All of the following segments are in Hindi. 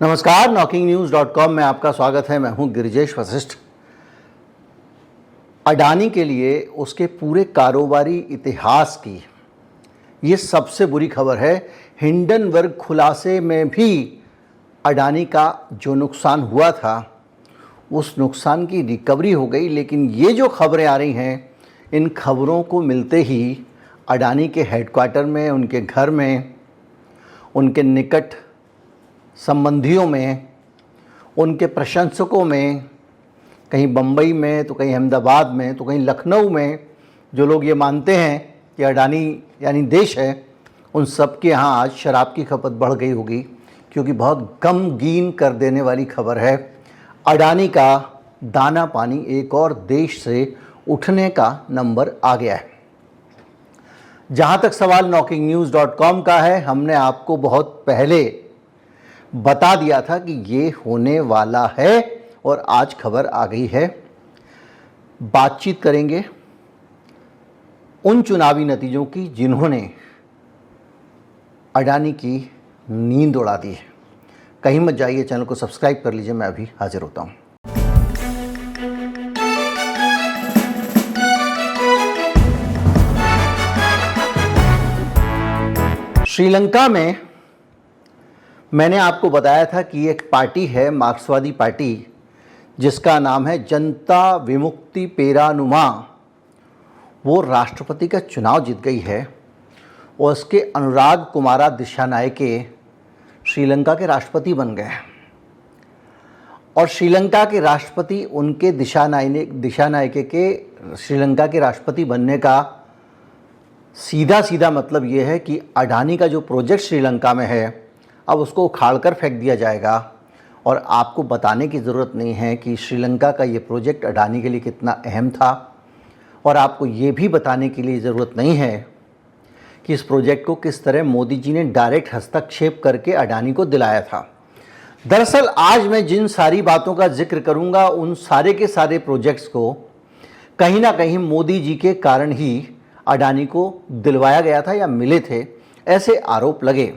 नमस्कार, knocking-news.com में आपका स्वागत है। मैं हूं गिरिजेश वशिष्ठ। अडानी के लिए उसके पूरे कारोबारी इतिहास की ये सबसे बुरी खबर है। हिंडनबर्ग खुलासे में भी अडानी का जो नुकसान हुआ था उस नुकसान की रिकवरी हो गई, लेकिन ये जो खबरें आ रही हैं, इन खबरों को मिलते ही अडानी के हेडक्वार्टर में, उनके घर में, उनके निकट संबंधियों में, उनके प्रशंसकों में, कहीं बम्बई में तो कहीं अहमदाबाद में तो कहीं लखनऊ में, जो लोग ये मानते हैं कि अडानी यानी देश है, उन सब के यहाँ आज शराब की खपत बढ़ गई होगी, क्योंकि बहुत गमगीन कर देने वाली खबर है। अडानी का दाना पानी एक और देश से उठने का नंबर आ गया है। जहाँ तक सवाल knocking-news.com का है, हमने आपको बहुत पहले बता दिया था कि ये होने वाला है और आज खबर आ गई है। बातचीत करेंगे उन चुनावी नतीजों की जिन्होंने अडानी की नींद उड़ा दी है। कहीं मत जाइए, चैनल को सब्सक्राइब कर लीजिए। मैं अभी हाजिर होता हूँ। श्रीलंका में मैंने आपको बताया था कि एक पार्टी है, मार्क्सवादी पार्टी, जिसका नाम है जनता विमुक्ति पेरानुमा। वो राष्ट्रपति का चुनाव जीत गई है और उसके अनुराग कुमारा दिशानायके श्रीलंका के राष्ट्रपति बन गए। और श्रीलंका के राष्ट्रपति उनके दिशानायके के श्रीलंका के राष्ट्रपति बनने का सीधा सीधा मतलब ये है कि अडानी का जो प्रोजेक्ट श्रीलंका में है, अब उसको उखाड़कर फेंक दिया जाएगा। और आपको बताने की ज़रूरत नहीं है कि श्रीलंका का ये प्रोजेक्ट अडानी के लिए कितना अहम था, और आपको ये भी बताने के लिए ज़रूरत नहीं है कि इस प्रोजेक्ट को किस तरह मोदी जी ने डायरेक्ट हस्तक्षेप करके अडानी को दिलाया था। दरअसल आज मैं जिन सारी बातों का जिक्र करूंगा, उन सारे के सारे प्रोजेक्ट्स को कहीं ना कहीं मोदी जी के कारण ही अडानी को दिलवाया गया था या मिले थे, ऐसे आरोप लगे।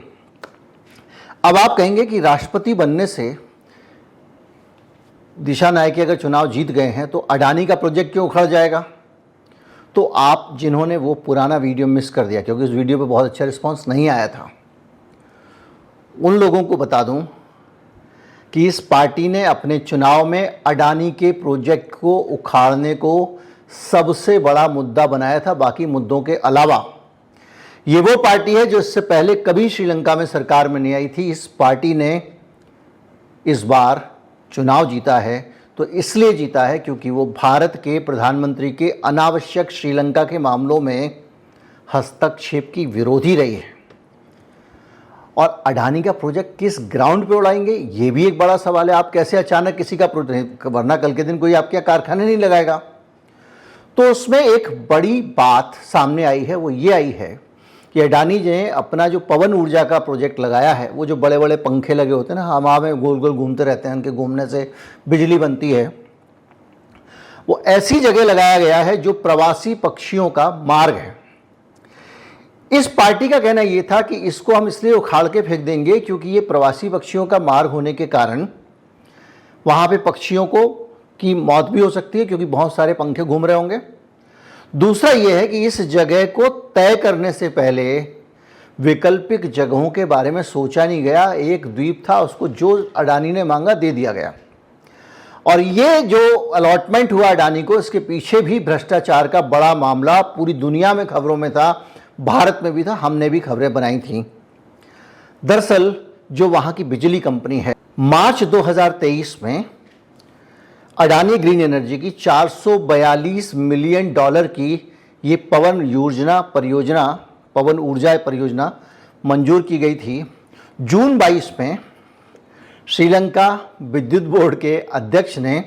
अब आप कहेंगे कि राष्ट्रपति बनने से दिशानायके अगर चुनाव जीत गए हैं तो अडानी का प्रोजेक्ट क्यों उखड़ जाएगा? तो आप जिन्होंने वो पुराना वीडियो मिस कर दिया, क्योंकि उस वीडियो पे बहुत अच्छा रिस्पांस नहीं आया था, उन लोगों को बता दूं कि इस पार्टी ने अपने चुनाव में अडानी के प्रोजेक्ट को उखाड़ने को सबसे बड़ा मुद्दा बनाया था, बाकी मुद्दों के अलावा। ये वो पार्टी है जो इससे पहले कभी श्रीलंका में सरकार में नहीं आई थी। इस पार्टी ने इस बार चुनाव जीता है तो इसलिए जीता है क्योंकि वो भारत के प्रधानमंत्री के अनावश्यक श्रीलंका के मामलों में हस्तक्षेप की विरोधी रही है। और अडानी का प्रोजेक्ट किस ग्राउंड पे उड़ाएंगे, ये भी एक बड़ा सवाल है। आप कैसे अचानक किसी का प्रोजेक्ट, वरना कल के दिन कोई आपके कारखाने नहीं लगाएगा। तो उसमें एक बड़ी बात सामने आई है, वो ये आई है कि अडानी ने अपना जो पवन ऊर्जा का प्रोजेक्ट लगाया है, वो जो बड़े बड़े पंखे लगे होते हैं ना, हवा में गोल गोल घूमते रहते हैं, उनके घूमने से बिजली बनती है, वो ऐसी जगह लगाया गया है जो प्रवासी पक्षियों का मार्ग है। इस पार्टी का कहना ये था कि इसको हम इसलिए उखाड़ के फेंक देंगे क्योंकि ये प्रवासी पक्षियों का मार्ग होने के कारण वहाँ पे पक्षियों को की मौत भी हो सकती है, क्योंकि बहुत सारे पंखे घूम रहे होंगे। दूसरा यह है कि इस जगह को तय करने से पहले वैकल्पिक जगहों के बारे में सोचा नहीं गया। एक द्वीप था, उसको जो अडानी ने मांगा दे दिया गया। और ये जो अलॉटमेंट हुआ अडानी को, इसके पीछे भी भ्रष्टाचार का बड़ा मामला पूरी दुनिया में खबरों में था, भारत में भी था, हमने भी खबरें बनाई थी। दरअसल जो वहाँ की बिजली कंपनी है, मार्च 2023 में अडानी ग्रीन एनर्जी की $442 मिलियन की ये पवन ऊर्जा परियोजना मंजूर की गई थी। जून 22 में श्रीलंका विद्युत बोर्ड के अध्यक्ष ने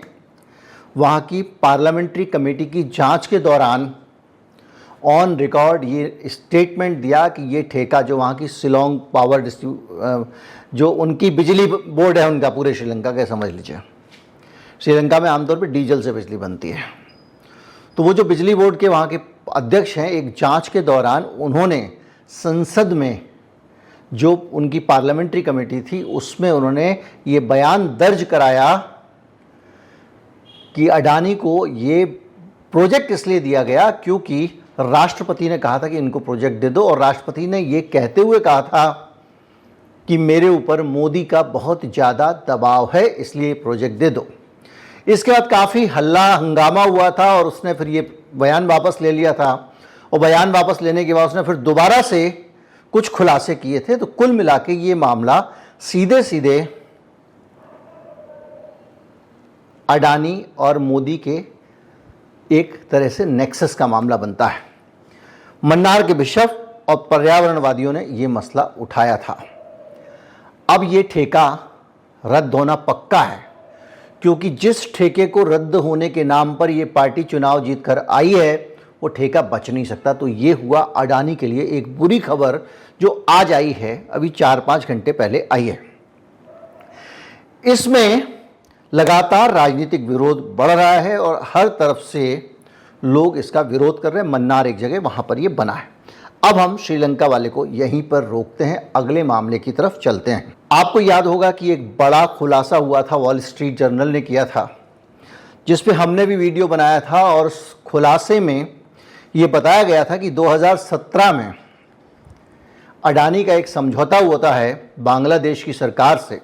वहाँ की पार्लियामेंट्री कमेटी की जांच के दौरान ऑन रिकॉर्ड ये स्टेटमेंट दिया कि ये ठेका जो वहाँ की शिलोंग पावर जो उनकी बिजली बोर्ड है उनका, पूरे श्रीलंका का, समझ लीजिए श्रीलंका में आमतौर पे डीजल से बिजली बनती है, तो वो जो बिजली बोर्ड के वहाँ के अध्यक्ष हैं, एक जांच के दौरान उन्होंने संसद में जो उनकी पार्लियामेंट्री कमेटी थी उसमें उन्होंने ये बयान दर्ज कराया कि अडानी को ये प्रोजेक्ट इसलिए दिया गया क्योंकि राष्ट्रपति ने कहा था कि इनको प्रोजेक्ट दे दो, और राष्ट्रपति ने ये कहते हुए कहा था कि मेरे ऊपर मोदी का बहुत ज़्यादा दबाव है, इसलिए प्रोजेक्ट दे दो। इसके बाद काफ़ी हल्ला हंगामा हुआ था और उसने फिर ये बयान वापस ले लिया था, और बयान वापस लेने के बाद उसने फिर दोबारा से कुछ खुलासे किए थे। तो कुल मिला के ये मामला सीधे सीधे अडानी और मोदी के एक तरह से नेक्सस का मामला बनता है। मन्नार के बिशप और पर्यावरणवादियों ने ये मसला उठाया था। अब ये ठेका रद्द होना पक्का है, क्योंकि जिस ठेके को रद्द होने के नाम पर ये पार्टी चुनाव जीतकर आई है वो ठेका बच नहीं सकता। तो ये हुआ अडानी के लिए एक बुरी खबर जो आज आई है, अभी 4-5 घंटे पहले आई है। इसमें लगातार राजनीतिक विरोध बढ़ रहा है और हर तरफ से लोग इसका विरोध कर रहे हैं। मन्नार एक जगह वहाँ पर ये बना है। अब हम श्रीलंका वाले को यहीं पर रोकते हैं, अगले मामले की तरफ चलते हैं। आपको याद होगा कि एक बड़ा खुलासा हुआ था, वॉल स्ट्रीट जर्नल ने किया था, जिस पे हमने भी वीडियो बनाया था, और उस खुलासे में ये बताया गया था कि 2017 में अडानी का एक समझौता होता है बांग्लादेश की सरकार से,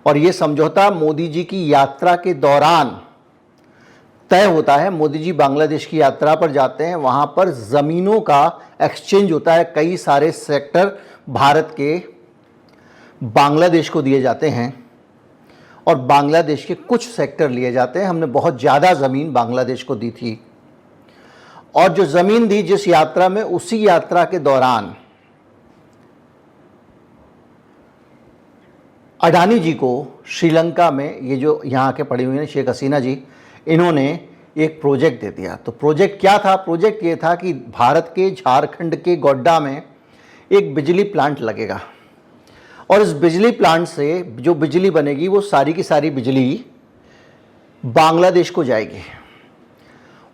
और ये समझौता मोदी जी की यात्रा के दौरान तय होता है। मोदी जी बांग्लादेश की यात्रा पर जाते हैं, वहाँ पर ज़मीनों का एक्सचेंज होता है। कई सारे सेक्टर भारत के बांग्लादेश को दिए जाते हैं और बांग्लादेश के कुछ सेक्टर लिए जाते हैं। हमने बहुत ज़्यादा ज़मीन बांग्लादेश को दी थी, और जो ज़मीन दी जिस यात्रा में, उसी यात्रा के दौरान अडानी जी को श्रीलंका में, ये जो यहाँ के पड़ी हुई हैं शेख हसीना जी, इन्होंने एक प्रोजेक्ट दे दिया। तो प्रोजेक्ट क्या था? प्रोजेक्ट ये था कि भारत के झारखंड के गोड्डा में एक बिजली प्लांट लगेगा, और इस बिजली प्लांट से जो बिजली बनेगी वो सारी की सारी बिजली बांग्लादेश को जाएगी।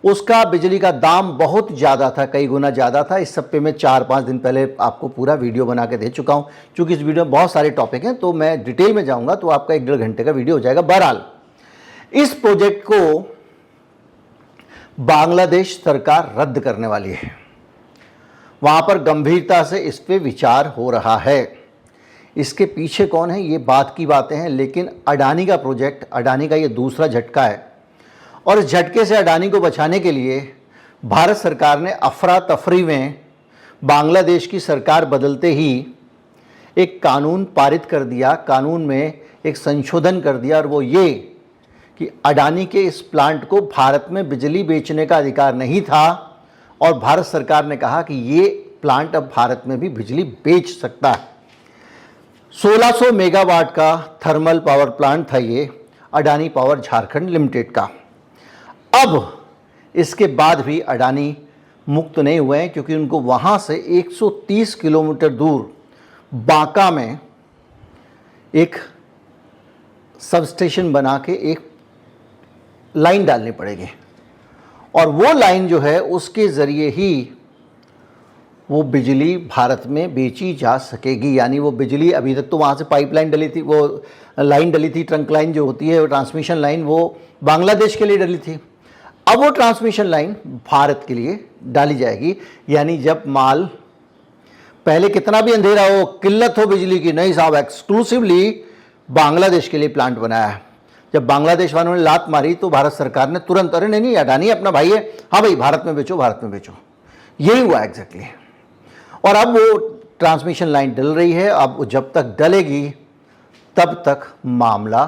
उसका बिजली का दाम बहुत ज़्यादा था, कई गुना ज़्यादा था। इस सब पे मैं 4-5 दिन पहले आपको पूरा वीडियो बना के दे चुका हूँ। चूँकि इस वीडियो में बहुत सारे टॉपिक हैं तो मैं डिटेल में जाऊँगा तो आपका 1-1.5 घंटे का वीडियो हो जाएगा। बहरहाल इस प्रोजेक्ट को बांग्लादेश सरकार रद्द करने वाली है। वहाँ पर गंभीरता से इस पर विचार हो रहा है। इसके पीछे कौन है, ये बात की बातें हैं, लेकिन अडानी का प्रोजेक्ट, अडानी का ये दूसरा झटका है, और इस झटके से अडानी को बचाने के लिए भारत सरकार ने अफरा तफरी में बांग्लादेश की सरकार बदलते ही एक कानून पारित कर दिया। कानून में एक संशोधन कर दिया, और वो ये कि अडानी के इस प्लांट को भारत में बिजली बेचने का अधिकार नहीं था, और भारत सरकार ने कहा कि ये प्लांट अब भारत में भी बिजली बेच सकता है। 1600 मेगावाट का थर्मल पावर प्लांट था ये, अडानी पावर झारखंड लिमिटेड का। अब इसके बाद भी अडानी मुक्त नहीं हुए हैं, क्योंकि उनको वहाँ से 130 किलोमीटर दूर बांका में एक सब स्टेशन बना के एक लाइन डालनी पड़ेगी, और वो लाइन जो है उसके ज़रिए ही वो बिजली भारत में बेची जा सकेगी। यानी वो बिजली, अभी तक तो वहाँ से पाइपलाइन डली थी, वो लाइन डली थी, ट्रंक लाइन जो होती है, वो ट्रांसमिशन लाइन, वो बांग्लादेश के लिए डली थी। अब वो ट्रांसमिशन लाइन भारत के लिए डाली जाएगी। यानी जब माल, पहले कितना भी अंधेरा हो, किल्लत हो बिजली की, नहीं साहब, एक्सक्लूसिवली बांग्लादेश के लिए प्लांट बनाया है। जब बांग्लादेश वालों ने लात मारी तो भारत सरकार ने तुरंत, अरे नहीं अडानी अपना भाई है, हाँ भाई भारत में बेचो, भारत में बेचो। यही हुआ एग्जैक्टली। और अब वो ट्रांसमिशन लाइन डल रही है। अब वो जब तक डलेगी तब तक मामला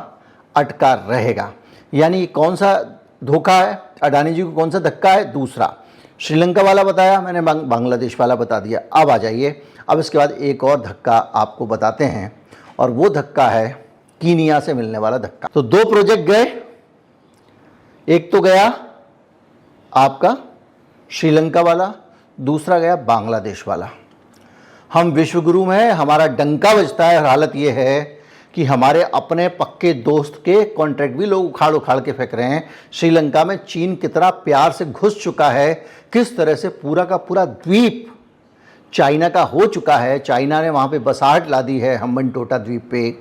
अटका रहेगा। यानी कौन सा धोखा है अडानी जी को, कौन सा धक्का है? दूसरा श्रीलंका वाला बताया मैंने, बांग्लादेश वाला बता दिया। अब आ जाइए, अब इसके बाद एक और धक्का आपको बताते हैं, और वो धक्का है कीनिया से मिलने वाला धक्का। तो 2 प्रोजेक्ट गए, एक तो गया आपका श्रीलंका वाला, दूसरा गया बांग्लादेश वाला। हम विश्वगुरु में हमारा डंका बजता है, और हालत ये है कि हमारे अपने पक्के दोस्त के कॉन्ट्रैक्ट भी लोग उखाड़ उखाड़ के फेंक रहे हैं। श्रीलंका में चीन कितना प्यार से घुस चुका है, किस तरह से पूरा का पूरा द्वीप चाइना का हो चुका है। चाइना ने वहाँ पे बसाहट ला दी है हम्बनटोटा द्वीप पे।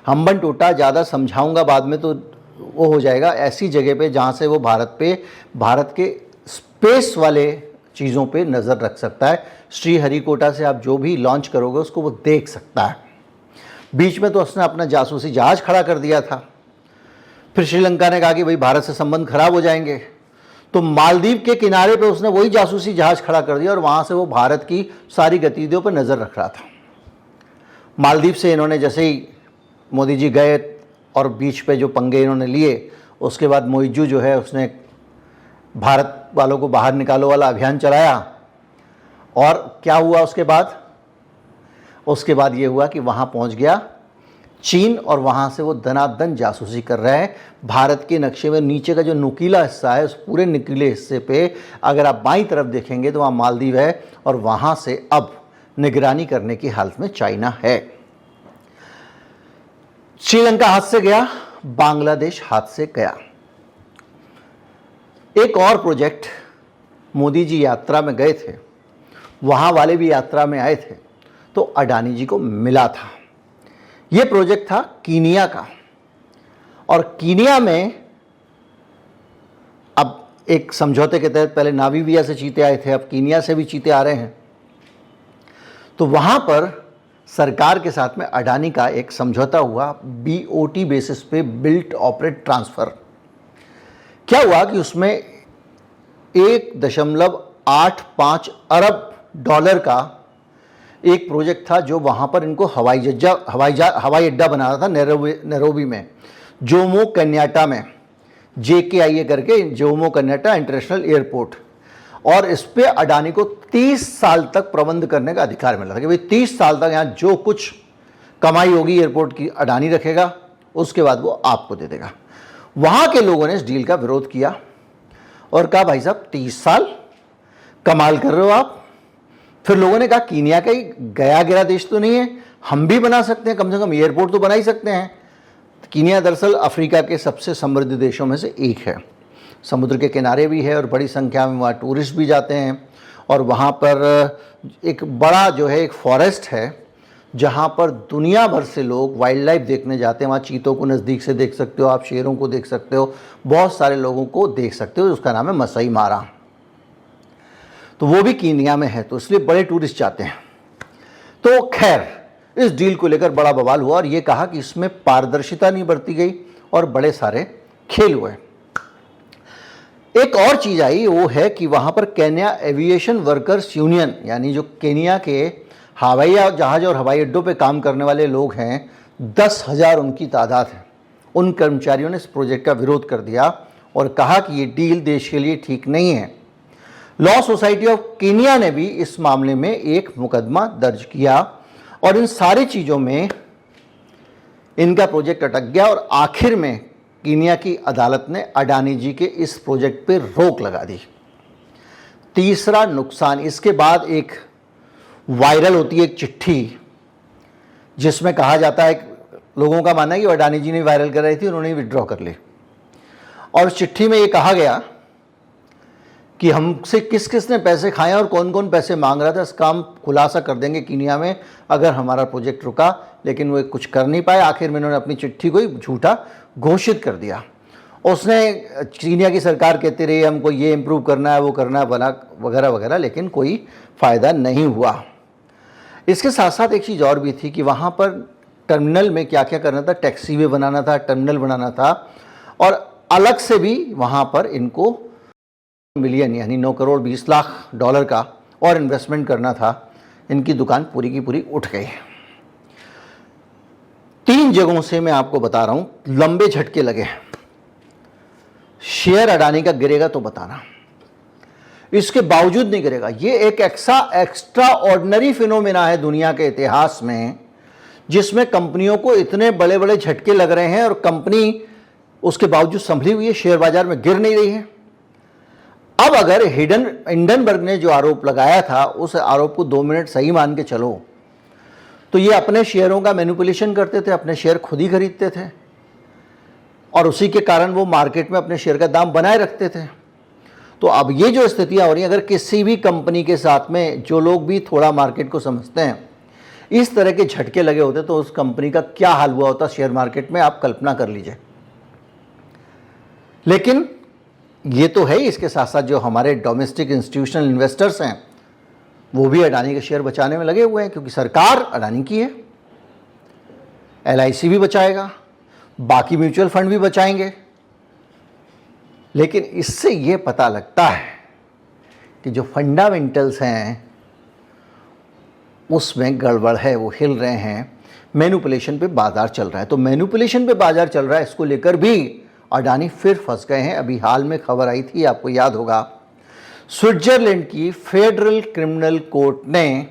हम्बनटोटा ज़्यादा समझाऊंगा बाद में तो वो हो जाएगा, ऐसी जगह पे जहाँ से वो भारत के स्पेस वाले चीज़ों पे नज़र रख सकता है। श्रीहरिकोटा से आप जो भी लॉन्च करोगे उसको वो देख सकता है। बीच में तो उसने अपना जासूसी जहाज़ खड़ा कर दिया था। फिर श्रीलंका ने कहा कि भाई भारत से संबंध खराब हो जाएंगे, तो मालदीव के किनारे पे उसने वही जासूसी जहाज़ खड़ा कर दिया और वहाँ से वो भारत की सारी गतिविधियों पर नज़र रख रहा था। मालदीव से इन्होंने जैसे ही मोदी जी गए और बीच पे जो पंगे इन्होंने लिए, उसके बाद मोइजू जो है उसने भारत वालों को बाहर निकालो वाला अभियान चलाया। और क्या हुआ उसके बाद ये हुआ कि वहाँ पहुँच गया चीन और वहाँ से वो दनादन जासूसी कर रहा है। भारत के नक्शे में नीचे का जो नुकीला हिस्सा है, उस पूरे नुकीले हिस्से पे अगर आप बाईं तरफ देखेंगे तो वहाँ मालदीव है और वहाँ से अब निगरानी करने की हालत में चाइना है। श्रीलंका हाथ से गया, बांग्लादेश हाथ से गया। एक और प्रोजेक्ट, मोदी जी यात्रा में गए थे, वहाँ वाले भी यात्रा में आए थे, तो अडानी जी को मिला था। ये प्रोजेक्ट था कीनिया का, और कीनिया में अब एक समझौते के तहत पहले नामीबिया से चीते आए थे, अब कीनिया से भी चीते आ रहे हैं। तो वहाँ पर सरकार के साथ में अडानी का एक समझौता हुआ BOT बेसिस पे, बिल्ट ऑपरेट ट्रांसफ़र। क्या हुआ कि उसमें 1.85 अरब डॉलर का एक प्रोजेक्ट था जो वहाँ पर इनको हवाई अड्डा बनाना था नैरोबी में, जोमो केन्याटा में, JKIA करके, जोमो केन्याटा इंटरनेशनल एयरपोर्ट। और इस पे अडानी को 30 साल तक प्रबंध करने का अधिकार मिला था कि भाई 30 साल तक यहाँ जो कुछ कमाई होगी एयरपोर्ट की अडानी रखेगा, उसके बाद वो आपको दे देगा। वहाँ के लोगों ने इस डील का विरोध किया और कहा भाई साहब 30 साल कमाल कर रहे हो आप। फिर लोगों ने कहा कीनिया का ही गया गिरा देश तो नहीं है, हम भी बना सकते हैं, कम से कम एयरपोर्ट तो बना ही सकते हैं। कीनिया दरअसल अफ्रीका के सबसे समृद्ध देशों में से एक है, समुद्र के किनारे भी है और बड़ी संख्या में वहाँ टूरिस्ट भी जाते हैं। और वहाँ पर एक बड़ा जो है एक फॉरेस्ट है जहाँ पर दुनिया भर से लोग वाइल्ड लाइफ देखने जाते हैं। वहाँ चीतों को नज़दीक से देख सकते हो आप, शेरों को देख सकते हो, बहुत सारे लोगों को देख सकते हो। उसका नाम है मसाई मारा, तो वो भी कीनिया में है, तो इसलिए बड़े टूरिस्ट जाते हैं। तो खैर इस डील को लेकर बड़ा बवाल हुआ और ये कहा कि इसमें पारदर्शिता नहीं बरती गई और बड़े सारे खेल हुए। एक और चीज़ आई, वो है कि वहाँ पर केन्या एविएशन वर्कर्स यूनियन, यानी जो केनिया के हवाई जहाज़ और हवाई अड्डों पे काम करने वाले लोग हैं, 10,000 उनकी तादाद है। उन कर्मचारियों ने इस प्रोजेक्ट का विरोध कर दिया और कहा कि ये डील देश के लिए ठीक नहीं है। लॉ सोसाइटी ऑफ कीनिया ने भी इस मामले में एक मुकदमा दर्ज किया और इन सारी चीज़ों में इनका प्रोजेक्ट अटक गया और आखिर में कीनिया की अदालत ने अडानी जी के इस प्रोजेक्ट पे रोक लगा दी। तीसरा नुकसान, इसके बाद एक वायरल होती है एक चिट्ठी जिसमें कहा जाता है, लोगों का मानना है कि अडानी जी ने वायरल कर रही थी, उन्होंने विड्रॉ कर ली। और उस चिट्ठी में ये कहा गया कि हमसे किस किस ने पैसे खाए और कौन कौन पैसे मांग रहा था, इसका हम खुलासा कर देंगे कीनिया में अगर हमारा प्रोजेक्ट रुका। लेकिन वो कुछ कर नहीं पाए, आखिर में उन्होंने अपनी चिट्ठी को ही झूठा घोषित कर दिया। उसने कीनिया की सरकार कहती रही हमको ये इम्प्रूव करना है, वो करना है, बना वगैरह वगैरह, लेकिन कोई फ़ायदा नहीं हुआ। इसके साथ साथ एक चीज़ और भी थी कि वहाँ पर टर्मिनल में क्या क्या करना था, टैक्सी वे बनाना था, टर्मिनल बनाना था, और अलग से भी वहाँ पर इनको मिलियन यानी 9 करोड़ 20 लाख डॉलर का और इन्वेस्टमेंट करना था। इनकी दुकान पूरी की पूरी उठ गई। 3 जगहों से मैं आपको बता रहा हूं लंबे झटके लगे। शेयर अडानी का गिरेगा तो बताना, इसके बावजूद नहीं गिरेगा। ये एक एक्स्ट्रा ऑर्डिनरी फिनोमेना है दुनिया के इतिहास में, जिसमें कंपनियों को इतने बड़े बड़े झटके लग रहे हैं और कंपनी उसके बावजूद संभली हुई है, शेयर बाजार में गिर नहीं रही है। अब अगर हिंडनबर्ग ने जो आरोप लगाया था, उस आरोप को 2 मिनट सही मान के चलो तो ये अपने शेयरों का मैनिपुलेशन करते थे, अपने शेयर खुद ही खरीदते थे और उसी के कारण वो मार्केट में अपने शेयर का दाम बनाए रखते थे। तो अब ये जो स्थितियां हो रही हैं, अगर किसी भी कंपनी के साथ में जो लोग भी थोड़ा मार्केट को समझते हैं इस तरह के झटके लगे होते तो उस कंपनी का क्या हाल हुआ होता शेयर मार्केट में, आप कल्पना कर लीजिए। लेकिन ये तो है ही, इसके साथ साथ जो हमारे डोमेस्टिक इंस्टीट्यूशनल इन्वेस्टर्स हैं वो भी अडानी के शेयर बचाने में लगे हुए हैं, क्योंकि सरकार अडानी की है। LIC भी बचाएगा, बाकी म्यूचुअल फंड भी बचाएंगे। लेकिन इससे ये पता लगता है कि जो फंडामेंटल्स हैं उसमें गड़बड़ है, वो हिल रहे हैं। मैनिपुलेशन पे बाजार चल रहा है। तो मैनिपुलेशन पे बाजार चल रहा है, इसको लेकर भी अडानी फिर फंस गए हैं। अभी हाल में खबर आई थी, आपको याद होगा, स्विट्जरलैंड की फेडरल क्रिमिनल कोर्ट ने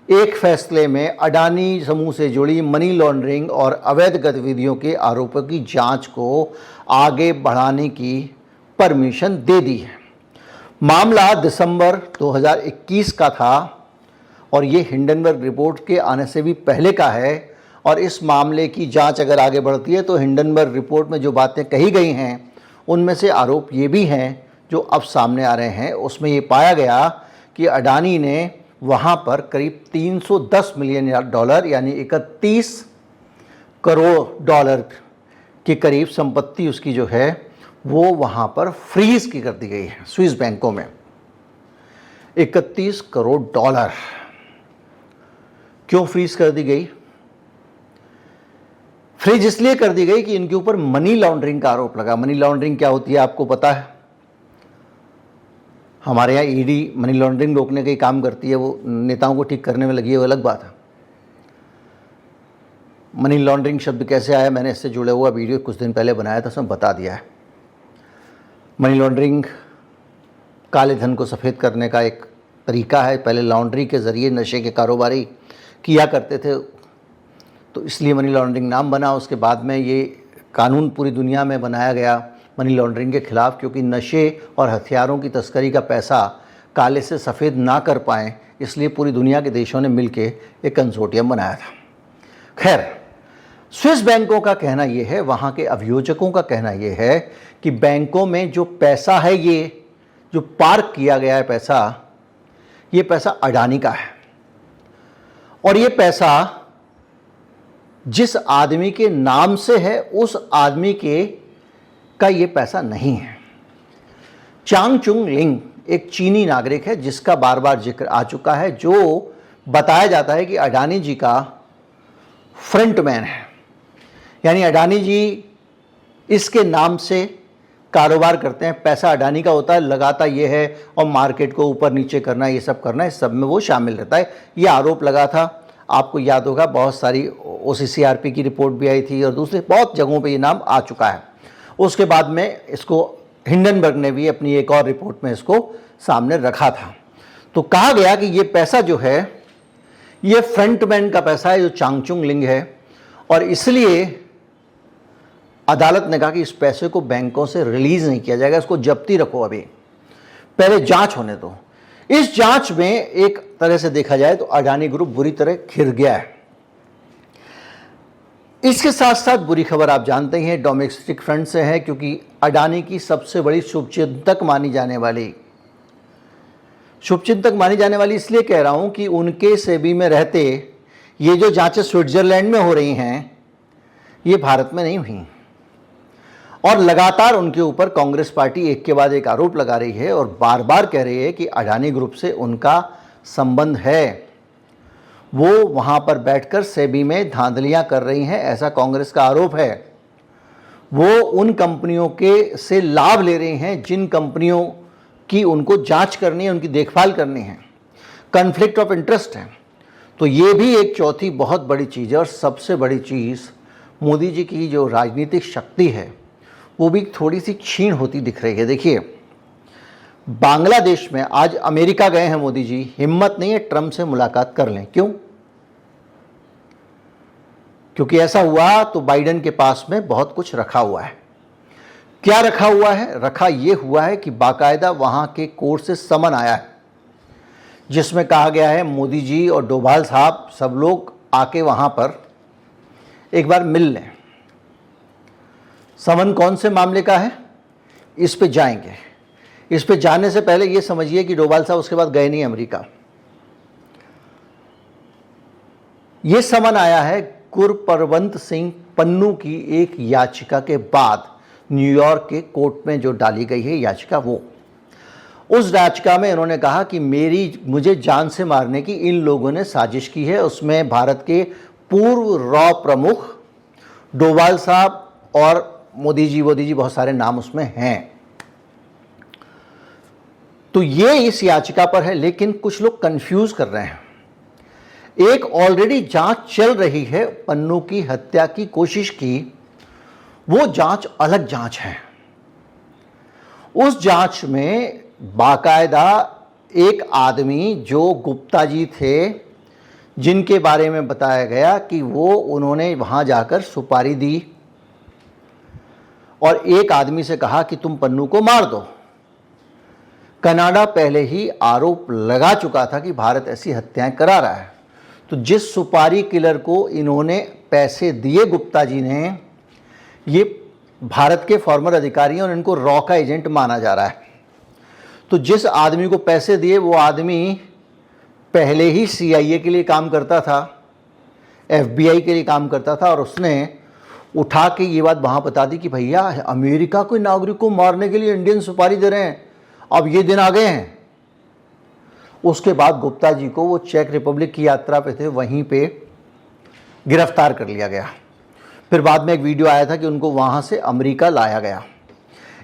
एक फैसले में अडानी समूह से जुड़ी मनी लॉन्ड्रिंग और अवैध गतिविधियों के आरोपों की जांच को आगे बढ़ाने की परमिशन दे दी है। मामला दिसंबर 2021 का था और ये हिंडनबर्ग रिपोर्ट के आने से भी पहले का है। और इस मामले की जांच अगर आगे बढ़ती है तो हिंडनबर्ग रिपोर्ट में जो बातें कही गई हैं उनमें से आरोप ये भी हैं जो अब सामने आ रहे हैं। उसमें ये पाया गया कि अडानी ने वहाँ पर करीब 310 मिलियन डॉलर यानी 31 करोड़ डॉलर के करीब संपत्ति उसकी जो है वो वहाँ पर फ्रीज की कर दी गई है स्विस बैंकों में। 31 करोड़ डॉलर क्यों फ्रीज कर दी गई? फ्रीज इसलिए कर दी गई कि इनके ऊपर मनी लॉन्ड्रिंग का आरोप लगा। मनी लॉन्ड्रिंग क्या होती है आपको पता है? हमारे यहाँ ED मनी लॉन्ड्रिंग रोकने का ही काम करती है, वो नेताओं को ठीक करने में लगी है, वो अलग बात है। मनी लॉन्ड्रिंग शब्द कैसे आया, मैंने इससे जुड़े हुआ वीडियो कुछ दिन पहले बनाया था, उसमें बता दिया है। मनी लॉन्ड्रिंग काले धन को सफ़ेद करने का एक तरीका है। पहले लॉन्ड्री के ज़रिए नशे के कारोबारी किया करते थे, तो इसलिए मनी लॉन्ड्रिंग नाम बना। उसके बाद में ये कानून पूरी दुनिया में बनाया गया मनी लॉन्ड्रिंग के खिलाफ, क्योंकि नशे और हथियारों की तस्करी का पैसा काले से सफ़ेद ना कर पाएँ, इसलिए पूरी दुनिया के देशों ने मिलकर एक कंसोर्टियम बनाया था। खैर, स्विस बैंकों का कहना यह है, वहाँ के अभियोजकों का कहना यह है कि बैंकों में जो पैसा है, ये जो पार्क किया गया है पैसा, ये पैसा अडानी का है। और ये पैसा जिस आदमी के नाम से है उस आदमी के का ये पैसा नहीं है। चांगचुंग लिंग एक चीनी नागरिक है जिसका बार बार जिक्र आ चुका है, जो बताया जाता है कि अडानी जी का फ्रंटमैन है। यानी अडानी जी इसके नाम से कारोबार करते हैं, पैसा अडानी का होता है, लगाता ये है और मार्केट को ऊपर नीचे करना, ये सब करना, इस सब में वो शामिल रहता है। ये आरोप लगा था, आपको याद होगा, बहुत सारी OCCRP की रिपोर्ट भी आई थी और दूसरे बहुत जगहों पे ये नाम आ चुका है। उसके बाद में इसको हिंडनबर्ग ने भी अपनी एक और रिपोर्ट में इसको सामने रखा था। तो कहा गया कि ये पैसा जो है ये फ्रंटमैन का पैसा है, जो चांगचुंग लिंग है, और इसलिए अदालत ने कहा कि इस पैसे को बैंकों से रिलीज नहीं किया जाएगा, इसको जब्ती रखो, अभी पहले जांच होने दो। इस जांच में एक तरह से देखा जाए तो अडानी ग्रुप बुरी तरह घिर गया है। इसके साथ साथ बुरी खबर आप जानते हैं डोमेस्टिक फ्रंट से है, क्योंकि अडानी की सबसे बड़ी शुभचिंतक मानी जाने वाली इसलिए कह रहा हूं कि उनके सेबी में रहते ये जो जांचें स्विट्जरलैंड में हो रही हैं ये भारत में नहीं हुई। और लगातार उनके ऊपर कांग्रेस पार्टी एक के बाद एक आरोप लगा रही है और बार बार कह रही है कि अडानी ग्रुप से उनका संबंध है। वो वहाँ पर बैठकर सेबी में धांधलियाँ कर रही हैं, ऐसा कांग्रेस का आरोप है। वो उन कंपनियों के से लाभ ले रही हैं जिन कंपनियों की उनको जांच करनी है, उनकी देखभाल करनी है, कन्फ्लिक्ट ऑफ इंटरेस्ट है। तो ये भी एक चौथी बहुत बड़ी चीज़ है। और सबसे बड़ी चीज़, मोदी जी की जो राजनीतिक शक्ति है वो भी थोड़ी सी क्षीण होती दिख रही है। देखिए, बांग्लादेश में आज अमेरिका गए हैं मोदी जी, हिम्मत नहीं है ट्रंप से मुलाकात कर लें। क्यों? क्योंकि ऐसा हुआ तो बाइडेन के पास में बहुत कुछ रखा हुआ है। क्या रखा हुआ है? रखा ये हुआ है कि बाकायदा वहाँ के कोर्ट से समन आया है जिसमें कहा गया है मोदी जी और डोभाल साहब सब लोग आके वहाँ पर एक बार मिल लें। समन कौन से मामले का है? इस पे जाएंगे। इस पे जाने से पहले ये समझिए कि डोभाल साहब उसके बाद गए नहीं अमेरिका। ये समन आया है गुरपरवंत सिंह पन्नू की एक याचिका के बाद न्यूयॉर्क के कोर्ट में जो डाली गई है याचिका, वो उस याचिका में इन्होंने कहा कि मुझे जान से मारने की इन लोगों ने साजिश की है। उसमें भारत के पूर्व रॉ प्रमुख डोभाल साहब और मोदी जी बहुत सारे नाम उसमें हैं। तो ये इस याचिका पर है, लेकिन कुछ लोग कंफ्यूज कर रहे हैं। एक ऑलरेडी जांच चल रही है पन्नू की हत्या की कोशिश की, वो जांच अलग जांच है। उस जांच में बाकायदा एक आदमी जो गुप्ता जी थे, जिनके बारे में बताया गया कि उन्होंने वहां जाकर सुपारी दी और एक आदमी से कहा कि तुम पन्नू को मार दो। कनाडा पहले ही आरोप लगा चुका था कि भारत ऐसी हत्याएं करा रहा है। तो जिस सुपारी किलर को इन्होंने पैसे दिए गुप्ता जी ने, ये भारत के फॉर्मर अधिकारी हैं और इनको रॉ का एजेंट माना जा रहा है। तो जिस आदमी को पैसे दिए वो आदमी पहले ही CIA के लिए काम करता था, FBI के लिए काम करता था, और उसने उठा के ये बात वहाँ बता दी कि भैया अमेरिका के नागरिक को मारने के लिए इंडियन सुपारी दे रहे हैं, अब ये दिन आ गए हैं। उसके बाद गुप्ता जी को वो चेक रिपब्लिक की यात्रा पे थे, वहीं पे गिरफ्तार कर लिया गया। फिर बाद में एक वीडियो आया था कि उनको वहाँ से अमेरिका लाया गया।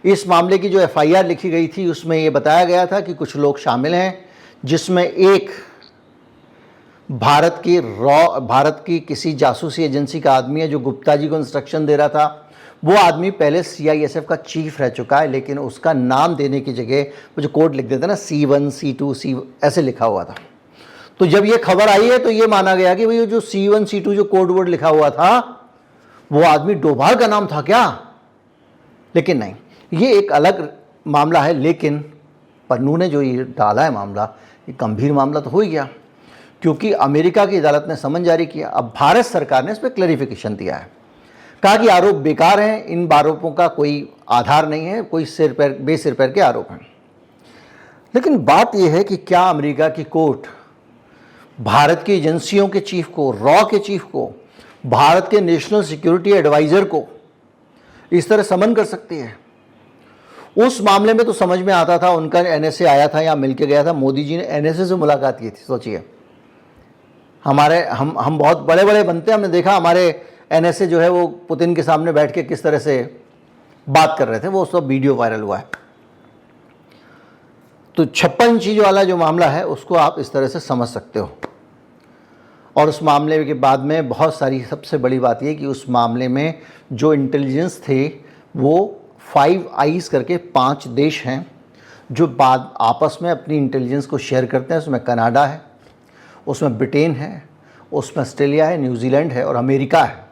इस मामले की जो FIR लिखी गई थी उसमें ये बताया गया था कि कुछ लोग शामिल हैं, जिसमें एक भारत की किसी जासूसी एजेंसी का आदमी है जो गुप्ता जी को इंस्ट्रक्शन दे रहा था। वो आदमी पहले CISF का चीफ रह चुका है, लेकिन उसका नाम देने की जगह वो जो कोड लिख देते ना C1 C2 C ऐसे लिखा हुआ था। तो जब ये खबर आई है तो ये माना गया कि भाई जो C1 C2 जो कोड वर्ड लिखा हुआ था वो आदमी डोभाल का नाम था क्या? लेकिन नहीं, ये एक अलग मामला है। लेकिन पन्नू ने जो ये डाला है मामला, ये गंभीर मामला तो हो ही गया, क्योंकि अमेरिका की अदालत ने समन जारी किया। अब भारत सरकार ने इस पर क्लैरिफिकेशन दिया है, कहा कि आरोप बेकार हैं, इन आरोपों का कोई आधार नहीं है, कोई बेसिर पैर के आरोप हैं। लेकिन बात यह है कि क्या अमेरिका की कोर्ट भारत की एजेंसियों के चीफ को, रॉ के चीफ को, भारत के नेशनल सिक्योरिटी एडवाइजर को इस तरह समन कर सकती है? उस मामले में तो समझ में आता था, उनका NSA आया था, यहाँ मिलके गया था, मोदी जी ने NSA से मुलाकात की थी। सोचिए, हम बहुत बड़े बड़े बनते हैं, हमने देखा हमारे NSA जो है वो पुतिन के सामने बैठ के किस तरह से बात कर रहे थे, वो सब वीडियो वायरल हुआ है। तो 56 चीज़ वाला जो मामला है उसको आप इस तरह से समझ सकते हो। और उस मामले के बाद में बहुत सारी, सबसे बड़ी बात ये कि उस मामले में जो इंटेलिजेंस थे वो 5 आइज करके 5 देश हैं जो बाद आपस में अपनी इंटेलिजेंस को शेयर करते हैं। उसमें कनाडा है, उसमें ब्रिटेन है, उसमें ऑस्ट्रेलिया है, न्यूजीलैंड है और अमेरिका है।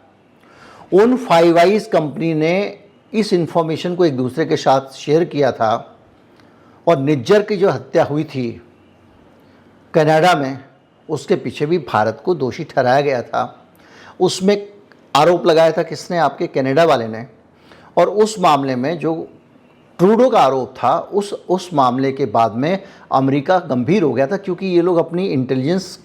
उन 5 आइज कंपनी ने इस इंफॉर्मेशन को एक दूसरे के साथ शेयर किया था, और निज्जर की जो हत्या हुई थी कनाडा में, उसके पीछे भी भारत को दोषी ठहराया गया था। उसमें आरोप लगाया था किसने? आपके कनाडा वाले ने। और उस मामले में जो ट्रूडो का आरोप था, उस मामले के बाद में अमेरिका गंभीर हो गया था, क्योंकि ये लोग अपनी इंटेलिजेंस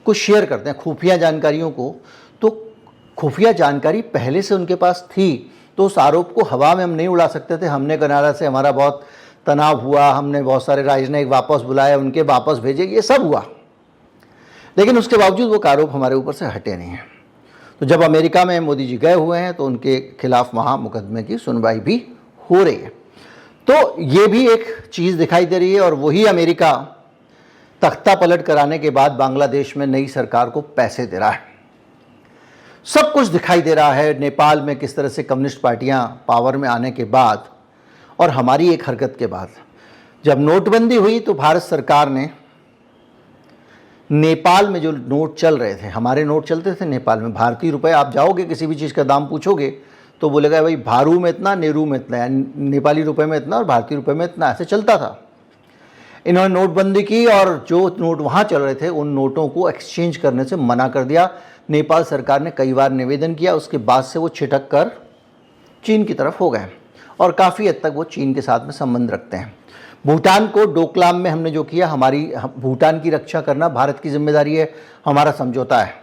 को शेयर करते हैं, खुफिया जानकारियों को। तो खुफिया जानकारी पहले से उनके पास थी, तो उस आरोप को हवा में हम नहीं उड़ा सकते थे। हमने कनाडा से हमारा बहुत तनाव हुआ, हमने बहुत सारे राजनयिक वापस बुलाए, उनके वापस भेजे, ये सब हुआ, लेकिन उसके बावजूद वो आरोप हमारे ऊपर से हटे नहीं हैं। तो जब अमेरिका में मोदी जी गए हुए हैं तो उनके खिलाफ वहाँ मुकदमे की सुनवाई भी हो रही है। तो ये भी एक चीज़ दिखाई दे रही है। और वही अमेरिका तख्ता पलट कराने के बाद बांग्लादेश में नई सरकार को पैसे दे रहा है। सब कुछ दिखाई दे रहा है। नेपाल में किस तरह से कम्युनिस्ट पार्टियां पावर में आने के बाद और हमारी एक हरकत के बाद, जब नोटबंदी हुई तो भारत सरकार ने नेपाल में जो नोट चल रहे थे, हमारे नोट चलते थे नेपाल में, भारतीय रुपए, आप जाओगे किसी भी चीज़ का दाम पूछोगे तो बोलेगा भाई भारू में इतना, नेहरू में इतना, नेपाली रुपए में इतना और भारतीय रुपए में इतना, ऐसे चलता था। इन्होंने नोटबंदी की और जो नोट वहाँ चल रहे थे उन नोटों को एक्सचेंज करने से मना कर दिया। नेपाल सरकार ने कई बार निवेदन किया, उसके बाद से वो छिटक कर चीन की तरफ हो गए। और काफ़ी हद तक वो चीन के साथ में संबंध रखते हैं। भूटान को डोकलाम में हमने जो किया, भूटान की रक्षा करना भारत की जिम्मेदारी है, हमारा समझौता है।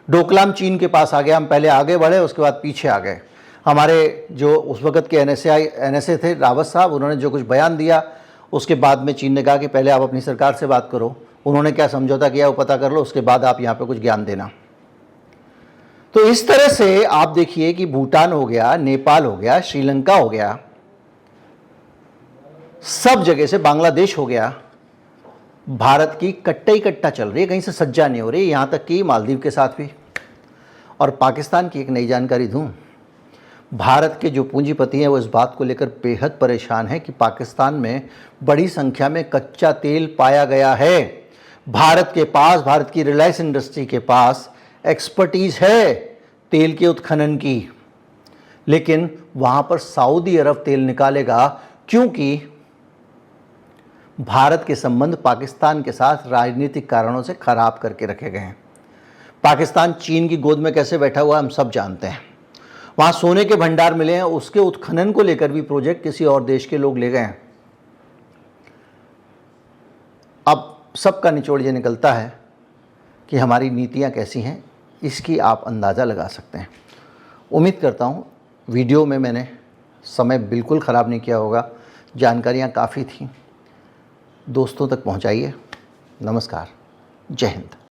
डोकलाम चीन के पास आ गया, हम पहले आगे बढ़े, उसके बाद पीछे आ गए। हमारे जो उस वक़्त के एनएसए थे, रावत साहब, उन्होंने जो कुछ बयान दिया, उसके बाद में चीन ने कहा कि पहले आप अपनी सरकार से बात करो, उन्होंने क्या समझौता किया वो पता कर लो, उसके बाद आप यहाँ पे कुछ ज्ञान देना। तो इस तरह से आप देखिए कि भूटान हो गया, नेपाल हो गया, श्रीलंका हो गया, सब जगह से, बांग्लादेश हो गया, भारत की कट्टा ही कट्टा चल रही है, कहीं से सज्जा नहीं हो रही, यहाँ तक कि मालदीव के साथ भी। और पाकिस्तान की एक नई जानकारी दूं, भारत के जो पूंजीपति हैं वो इस बात को लेकर बेहद परेशान हैं कि पाकिस्तान में बड़ी संख्या में कच्चा तेल पाया गया है। भारत के पास, भारत की रिलायंस इंडस्ट्री के पास एक्सपर्टीज है तेल के उत्खनन की, लेकिन वहाँ पर सऊदी अरब तेल निकालेगा क्योंकि भारत के संबंध पाकिस्तान के साथ राजनीतिक कारणों से खराब करके रखे गए हैं। पाकिस्तान चीन की गोद में कैसे बैठा हुआ है हम सब जानते हैं। वहाँ सोने के भंडार मिले हैं, उसके उत्खनन को लेकर भी प्रोजेक्ट किसी और देश के लोग ले गए हैं। अब सबका निचोड़ ये निकलता है कि हमारी नीतियाँ कैसी हैं, इसकी आप अंदाज़ा लगा सकते हैं। उम्मीद करता हूँ वीडियो में मैंने समय बिल्कुल ख़राब नहीं किया होगा, जानकारियाँ काफ़ी थीं, दोस्तों तक पहुँचाइए। नमस्कार, जय हिंद।